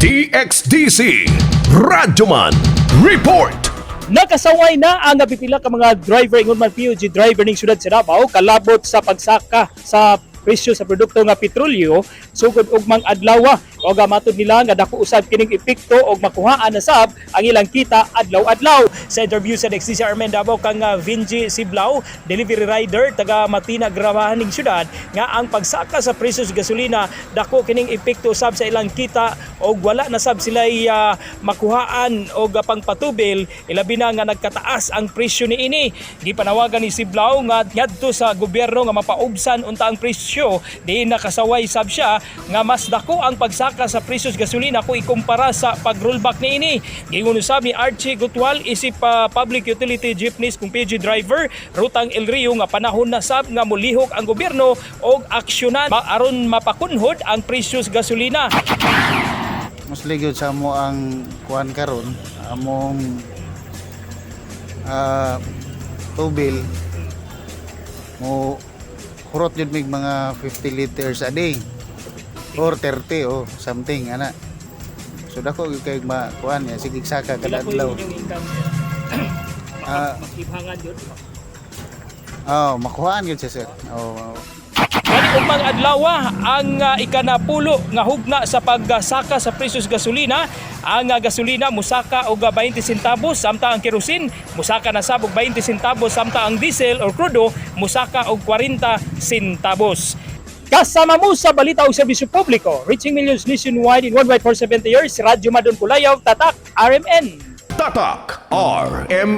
DXDC Radyoman Report. Nakasaway na ang napipila ka mga driver ingon man PUG driver ning syudad sa Davao kalabot sa pagsaka sa presyo sa produkto nga petrolyo sugod og mang adlaw o gamatod nila nga dako usab kining epekto og makuhaan na sab ang ilang kita adlaw-adlaw. Sa interview sa DXDC Armen Davao kang Vinji Siblao, delivery rider taga Matina Grabahan ning syudad nga ang pagsaka sa presyo sa gasolina dako kining epekto usab sa ilang kita og wala na sab sila makuhaan og pangpatubil ilabi na nga nagkataas ang presyo niini. Gipanawagan ni Siblao nga ngadto sa gobyerno nga mapaubsan unta ang presyo di nakasaway sab siya nga mas dako ang pagsaka sa presyo sa gasolina kung ikumpara sa pag-rollback niini. Gingon usab ni Archie Gutwal isip public utility jeepneys kung PG driver rutang El Rio nga panahon na sab nga mulihok ang gobyerno og aksyonan aron mapakunhod ang presyo sa gasolina. Mas ligod sa mo ang kuan karon among tubil mo kurot yun mig mga 50 liters a day or 30 o something ana. So dako kay kuan ya sige saka kada adlaw. Makibhangan yun. Makuhaan yun siya sir. Kani umang adlaw ang ikanapulo nga hugna sa pagsaka sa presyo sa gasolina. Ang gasolina musaka og 20 centavos samtang ang kerosene musaka na sab og 20 centavos samtang ang diesel or crudo musaka og 40 centavos. Kasama mo sa balita o serbisyo publiko, reaching millions nationwide in worldwide for 70 years, Radyo Madon Pulayaw, Tatak, RMN. Tatak RMN.